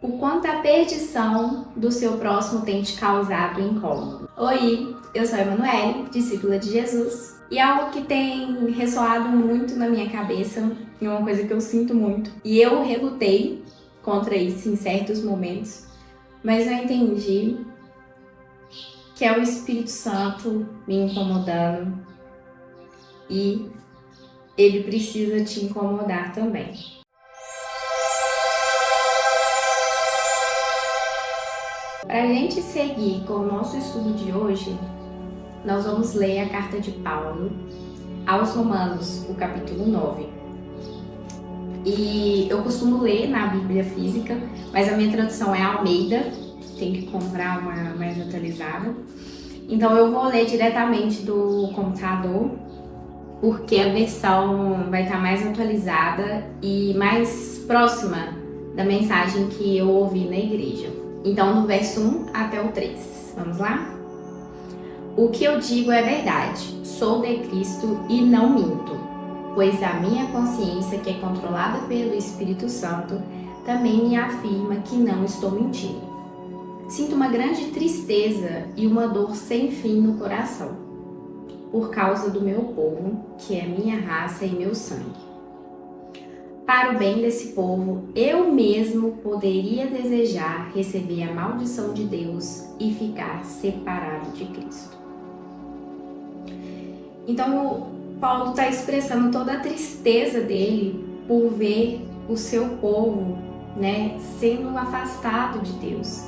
o quanto a perdição do seu próximo tem te causado incômodo. Oi, eu sou a Emanuele, discípula de Jesus, e algo que tem ressoado muito na minha cabeça, é uma coisa que eu sinto muito, e eu relutei contra isso em certos momentos, mas eu entendi que é o Espírito Santo me incomodando e ele precisa te incomodar também. Para a gente seguir com o nosso estudo de hoje, nós vamos ler a carta de Paulo aos Romanos, o capítulo 9. E eu costumo ler na Bíblia física, mas a minha tradução é Almeida, tem que comprar uma mais atualizada. Então eu vou ler diretamente do computador, porque a versão vai estar mais atualizada e mais próxima da mensagem que eu ouvi na igreja. Então, do verso 1 até o 3. Vamos lá? O que eu digo é verdade. Sou de Cristo e não minto, pois a minha consciência, que é controlada pelo Espírito Santo, também me afirma que não estou mentindo. Sinto uma grande tristeza e uma dor sem fim no coração, por causa do meu povo, que é minha raça e meu sangue. Para o bem desse povo, eu mesmo poderia desejar receber a maldição de Deus e ficar separado de Cristo. Então, Paulo está expressando toda a tristeza dele por ver o seu povo, sendo afastado de Deus.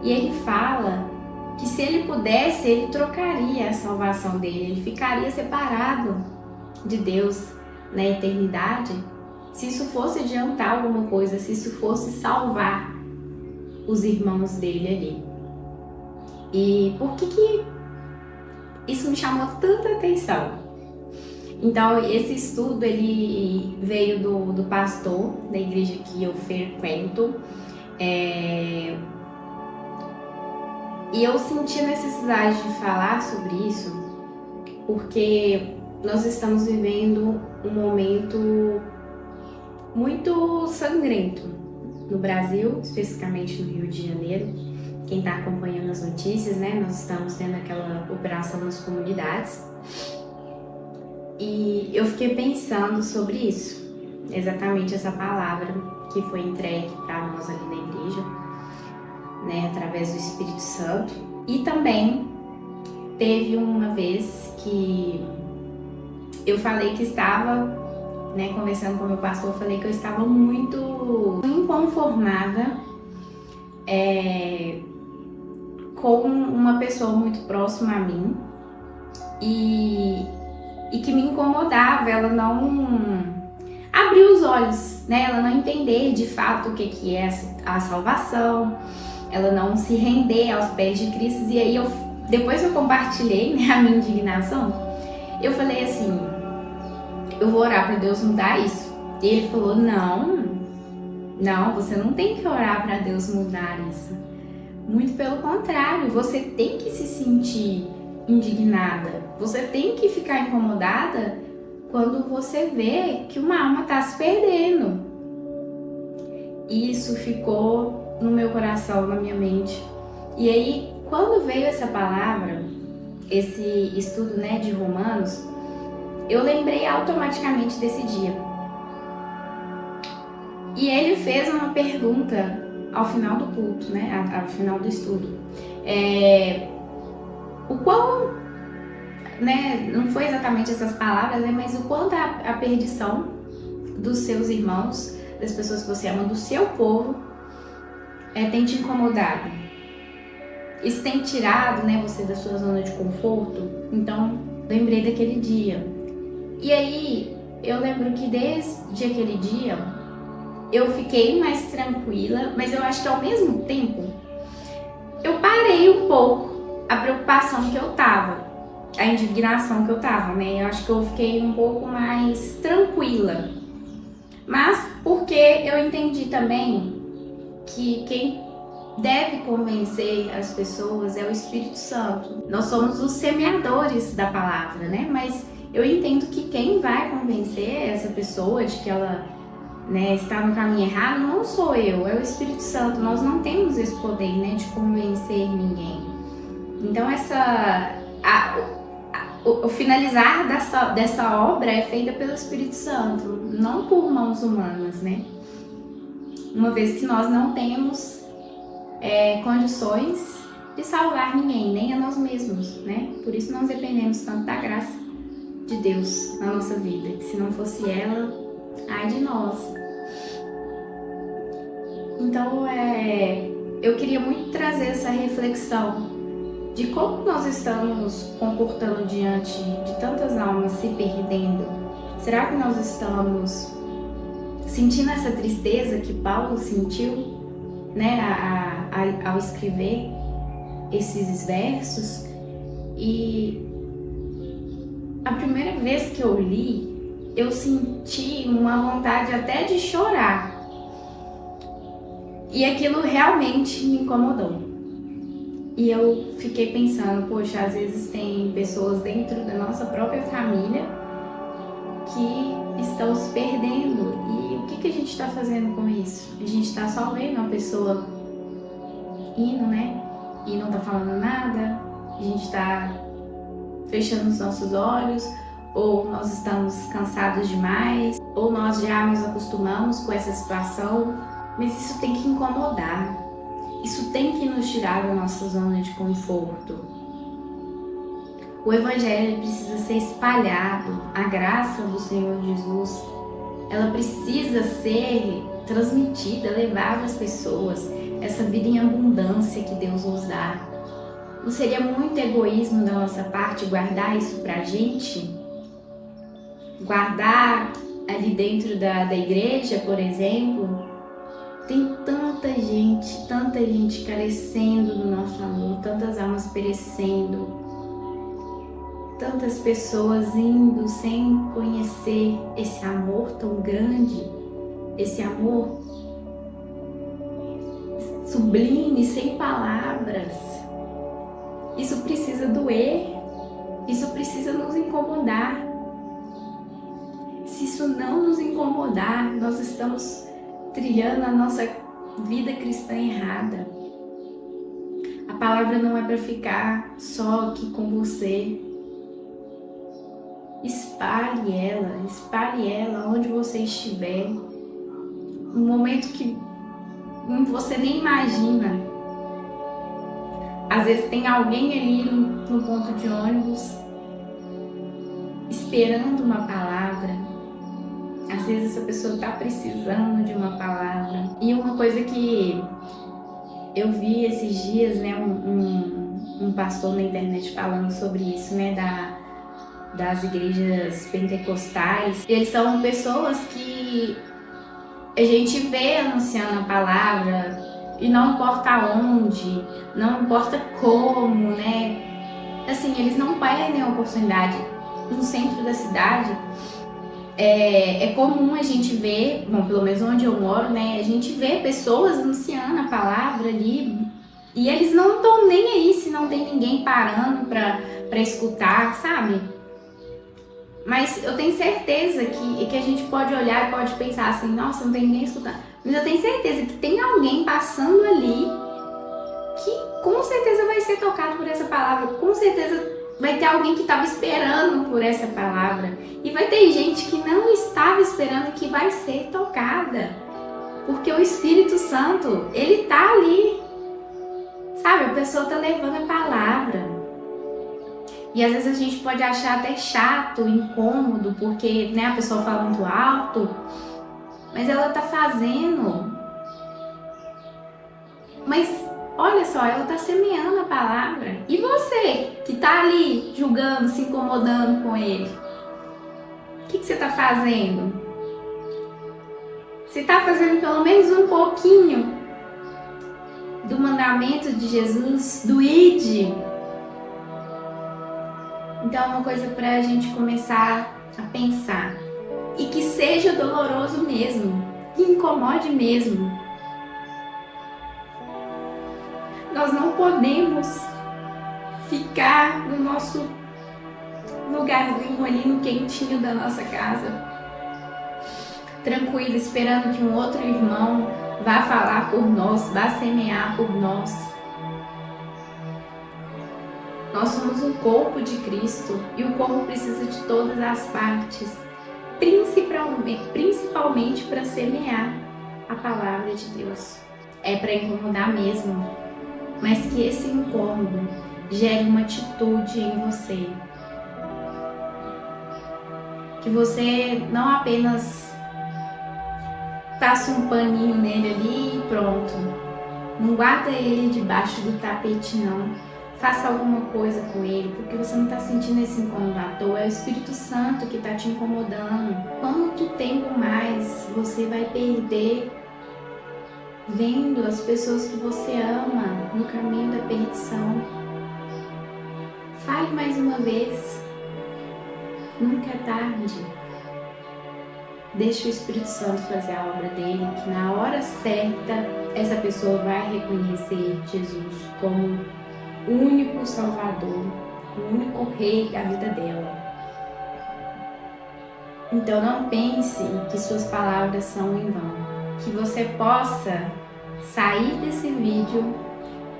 E ele fala que se ele pudesse, ele trocaria a salvação dele, ele ficaria separado de Deus na eternidade, se isso fosse adiantar alguma coisa, se isso fosse salvar os irmãos dele ali. E por que isso me chamou tanta atenção? Então, esse estudo ele veio do pastor da igreja que eu frequento, e eu senti a necessidade de falar sobre isso, porque nós estamos vivendo um momento muito sangrento no Brasil, especificamente no Rio de Janeiro. Quem está acompanhando as notícias, nós estamos tendo aquela operação nas comunidades. E eu fiquei pensando sobre isso, exatamente essa palavra que foi entregue para nós ali na igreja, através do Espírito Santo. E também teve uma vez que eu falei que estava, conversando com o meu pastor, eu falei que eu estava muito inconformada com uma pessoa muito próxima a mim e que me incomodava ela não abrir os olhos, ela não entender de fato o que é a salvação, ela não se render aos pés de Cristo. E aí depois eu compartilhei a minha indignação, eu falei assim: eu vou orar para Deus mudar isso. E ele falou: não, você não tem que orar para Deus mudar isso. Muito pelo contrário, você tem que se sentir indignada, você tem que ficar incomodada quando você vê que uma alma está se perdendo. E isso ficou no meu coração, na minha mente. E aí, quando veio essa palavra, esse estudo de Romanos, eu lembrei automaticamente desse dia. E ele fez uma pergunta ao final do culto, ao final do estudo. O quão, não foi exatamente essas palavras, mas o quanto a perdição dos seus irmãos, das pessoas que você ama, do seu povo, tem te incomodado. Isso tem tirado, você da sua zona de conforto. Então, lembrei daquele dia. E aí, eu lembro que desde aquele dia, eu fiquei mais tranquila, mas eu acho que ao mesmo tempo, eu parei um pouco a preocupação que eu tava, a indignação que eu tava, Eu acho que eu fiquei um pouco mais tranquila. Mas porque eu entendi também que quem deve convencer as pessoas é o Espírito Santo. Nós somos os semeadores da palavra, Mas eu entendo que quem vai convencer essa pessoa de que ela né, está no caminho errado, não sou eu, é o Espírito Santo. Nós não temos esse poder, né, de convencer ninguém. Então o finalizar dessa obra é feita pelo Espírito Santo, não por mãos humanas, né? Uma vez que nós não temos condições de salvar ninguém, nem a nós mesmos, né? Por isso nós dependemos tanto da graça de Deus na nossa vida, que se não fosse ela, ai de nós. Então, eu queria muito trazer essa reflexão de como nós estamos comportando diante de tantas almas se perdendo. Será que nós estamos sentindo essa tristeza que Paulo sentiu, né, ao escrever esses versos? E a primeira vez que eu li, eu senti uma vontade até de chorar. E aquilo realmente me incomodou. E eu fiquei pensando, poxa, às vezes tem pessoas dentro da nossa própria família que estão se perdendo. E o que a gente está fazendo com isso? A gente está só vendo uma pessoa indo, né? E não tá falando nada. A gente está fechando os nossos olhos, ou nós estamos cansados demais, ou nós já nos acostumamos com essa situação. Mas isso tem que incomodar. Isso tem que nos tirar da nossa zona de conforto. O Evangelho precisa ser espalhado. A graça do Senhor Jesus, ela precisa ser transmitida, levada às pessoas. Essa vida em abundância que Deus nos dá. Não seria muito egoísmo da nossa parte guardar isso pra gente? Guardar ali dentro da igreja, por exemplo? Tem tanta gente carecendo do nosso amor, tantas almas perecendo, tantas pessoas indo sem conhecer esse amor tão grande, esse amor sublime, sem palavras. Isso precisa doer, isso precisa nos incomodar. Se isso não nos incomodar, nós estamos trilhando a nossa vida cristã errada. A palavra não é para ficar só aqui com você. Espalhe ela onde você estiver. Um momento que você nem imagina. Às vezes tem alguém ali no ponto de ônibus esperando uma palavra. Às vezes essa pessoa está precisando de uma palavra. E uma coisa que eu vi esses dias, né, um pastor na internet falando sobre isso, né, das igrejas pentecostais. Eles são pessoas que a gente vê anunciando a palavra e não importa onde, não importa como, né? Assim, eles não perdem a oportunidade. No centro da cidade, é comum a gente ver, bom, pelo menos onde eu moro, né? A gente vê pessoas anunciando a palavra ali e eles não estão nem aí se não tem ninguém parando pra escutar, sabe? Mas eu tenho certeza que a gente pode olhar e pode pensar assim, nossa, não tem ninguém escutando. Mas eu tenho certeza que tem alguém passando ali que com certeza vai ser tocado por essa palavra, com certeza vai ter alguém que estava esperando por essa palavra. E vai ter gente que não estava esperando e que vai ser tocada. Porque o Espírito Santo, ele tá ali. Sabe, a pessoa tá levando a palavra. E às vezes a gente pode achar até chato, incômodo, porque, né, a pessoa fala muito alto. Mas ela tá fazendo. Mas olha só, ela tá semeando a palavra. E você, que tá ali julgando, se incomodando com ele? O que você tá fazendo? Você tá fazendo pelo menos um pouquinho do mandamento de Jesus, do ide? Então é uma coisa pra gente começar a pensar. E que seja doloroso mesmo, que incomode mesmo. Nós não podemos ficar no nosso lugarzinho ali no quentinho da nossa casa. tranquilo, esperando que um outro irmão vá falar por nós, vá semear por nós. Nós somos um corpo de Cristo e o corpo precisa de todas as partes, principalmente para semear a palavra de Deus. É para incomodar mesmo, mas que esse incômodo gere uma atitude em você. Que você não apenas passa um paninho nele ali e pronto. Não guarda ele debaixo do tapete, não. Faça alguma coisa com ele, porque você não está sentindo esse incômodo à toa. É o Espírito Santo que está te incomodando. Quanto tempo mais você vai perder vendo as pessoas que você ama no caminho da perdição? Fale mais uma vez. Nunca é tarde. Deixe o Espírito Santo fazer a obra dele, que na hora certa essa pessoa vai reconhecer Jesus como o único Salvador, o único Rei da vida dela. Então não pense que suas palavras são em vão. Que você possa sair desse vídeo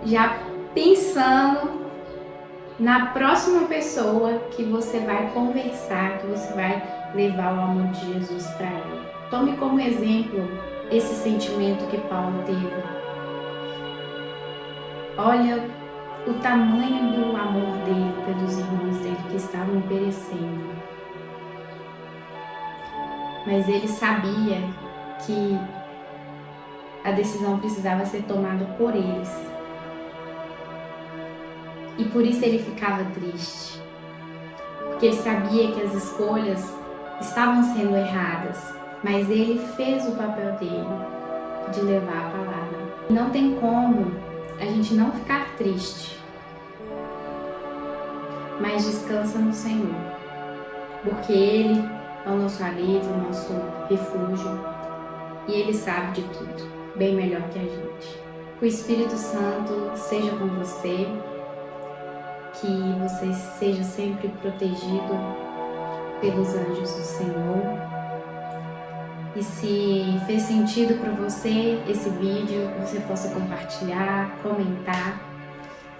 já pensando na próxima pessoa que você vai conversar, que você vai levar o amor de Jesus para ela. Tome como exemplo esse sentimento que Paulo teve. Olha o tamanho do amor dele pelos irmãos dele que estavam perecendo. Mas ele sabia que a decisão precisava ser tomada por eles. E por isso ele ficava triste, porque ele sabia que as escolhas estavam sendo erradas, mas ele fez o papel dele de levar a palavra. Não tem como a gente não ficar triste, mas descansa no Senhor, porque Ele é o nosso alívio, o nosso refúgio, e Ele sabe de tudo, bem melhor que a gente. Que o Espírito Santo seja com você, que você seja sempre protegido pelos anjos do Senhor. E se fez sentido para você esse vídeo, você possa compartilhar, comentar,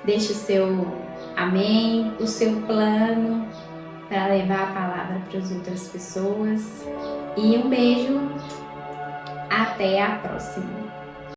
deixe o seu amém, o seu plano para levar a palavra para as outras pessoas. E um beijo, até a próxima!